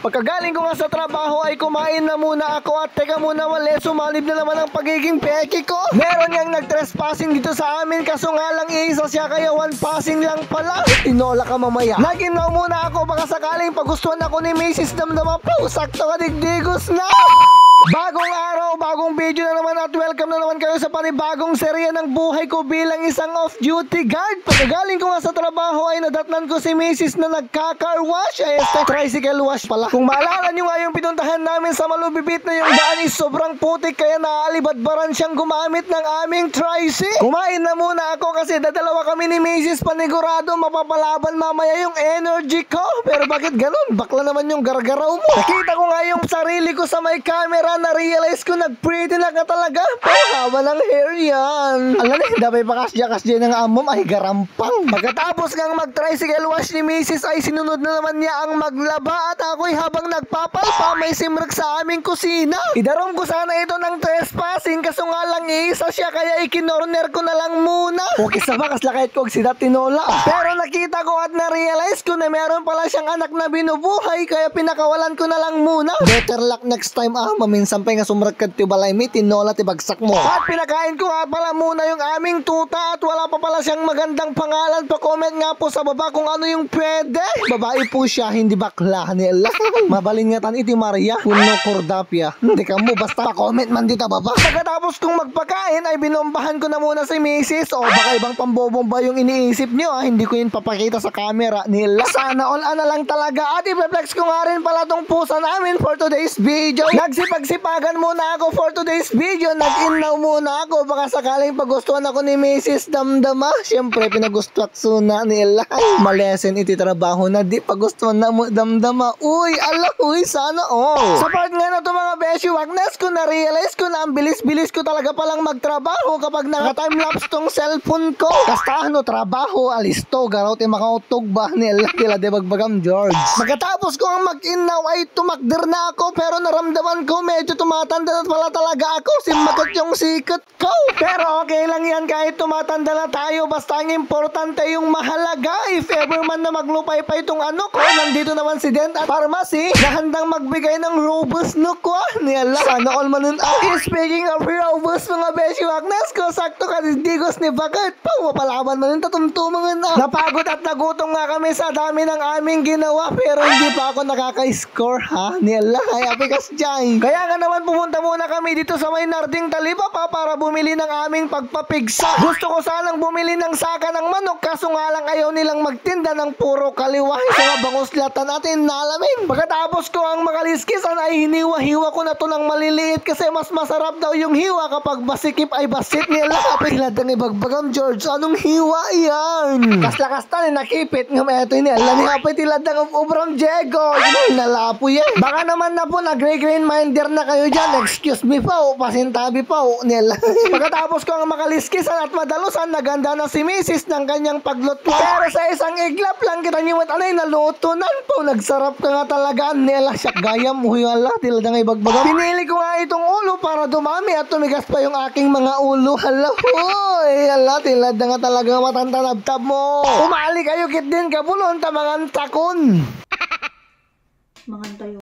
Pagkagaling ko nga sa trabaho ay kumain na muna ako at teka muna wala, sumalib na naman ang pagiging peki ko. Meron niyang nag-trespassing dito sa amin kaso nga lang iisa siya kaya one passing lang pala. Tinola ka mamaya. Naginaw muna ako baka sakaling pagustuhan ako ni Mrs. Damdama po. Sakto ka digdigos na. Bagong araw, bagong video na naman at welcome na naman kayo sa panibagong serye ng buhay ko bilang isang off-duty guard. Pagkagaling ko nga sa trabaho ay nadatnan ko si Mrs. na nagka-car wash. Ay, tricycle wash pala. Kung maalala nyo nga yung pinuntahan namin sa malubibit na yung daan is sobrang putik kaya naalibadbaran siyang gumamit ng aming tricy. Kumain na muna ako kasi dadalawa kami ni Mrs. Panigurado mapapalaban mamaya yung energy ko. Pero bakit ganun? Bakla naman yung gargaraw mo. Nakita ko nga yung sarili ko sa may camera, na-realize ko nag-pretty na ka talaga. Haba ng hair yan. Alam na, dabay pa kasya ng amom ay garampang. Pagkatapos ngang mag-tricycle wash ni Mrs. ay sinunod na naman niya ang maglaba at ako'y habang nagpapalpa may simrek sa aming kusina. Idarom ko sana ito ng trespassing kaso nga lang isa siya kaya ikinorner ko na lang muna. Okay sa bakas lakait ko si Tinola. Pero nakita ko at na-realize ko na meron pala siyang anak na binubuhay kaya pinakawalan ko na lang muna. Better luck next time minsan pa nga sumragkad tibalay mi Tinola tibagsak mo. At pinakain ko nga pala muna yung aming tuta at wala pa pala siyang magandang pangalan. Pa-comment nga po sa baba kung ano yung pwede. Babae po siya, hindi bakla nila. Mabalin nga tan iti Maria Puno Cordapia. Hindi ka mo basta pa-comment man dito baba. Pagkatapos kong magpakain ay binombahan ko na muna si Mrs. O baka ibang pambobomba yung iniisip nyo hindi ko yun papakita sa camera nila. Sana all na lang talaga at i-flex ko nga rin pala tong pusa namin for today's video. Nagsipagsipagan muna ako for today's video. Nag-innaw muna ako baka sakaling pagustuhan ako ni Mrs. Damdama. Siyempre pinagustuhan na nila. Malesen iti trabaho na di pagustuhan na mo Damdama. Uy sana all. Sa part nga na to mga beshi wagnes ko na-realize ko na ang bilis-bilis ko talaga palang magtrabaho kapag naka-timelapse tong cellphone ko. Kastahan no trabaho alisto garaw ti makautog ba nila tila de bagbagam George. Pagkatapos ko ang mag-innaw ay tumakder na ako pero naramdaman ko medyo tumatanda na pala talaga ako. Simagat yung sikat ko. Pero okay lang yan kahit tumatanda na tayo basta ang importante yung mahalaga. If ever man na maglupay pa itong ano ko, nandito naman si Dent at Pharmacy na handang magbigay ng robust no ko. Nila sana all manun speaking of robust mga beshi wagnas ko sakto ka digos ni Bagat pa mapalaban man yung tatumtumangan na. Napagod at nagutom nga kami sa dami ng aming ginawa pero hindi pa ako nakaka-score nila kaya pikas dyan. Kaya nga naman pumunta muna kami dito sa may Narding Talibaba para bumili ng aming pagpapigsa. Gusto ko sanang bumili ng saka ng manok kaso nga lang ayaw nilang magtinda ng puro kaliwa. Sa nga banguslatan natin nalamin. Pagkatapos ko ang makaliskisan ay hiniwa-hiwa ko na to ng maliliit kasi mas masarap daw yung hiwa kapag basikip ay basit nila. Piladang ibagbagam George. Anong hiwa yan? Kasla-kasta ni nakipit ng eto ni ala ni hapay tiladang ubram Diego. Nalapo yan. Baka naman na po nag-grain minder na kayo dyan. Excuse me po, pasintabi po nila. Pagkatapos ko ang makaliskisan at madalusan, naganda na si Mrs. ng kanyang paglutwa. Pero sa isang iglap lang kita niyo anay nalutunan po. Nagsarap ka nga talaga nila siya gayam. Huyala, tila nga ibagbaga. Pinili ko nga itong ulo para dumami at tumigas pa yung aking mga ulo. Hala, huy. Hala, tila nga talaga matantanabtab mo. Umali kayo kit din kabulon tamangan takon. Mangantay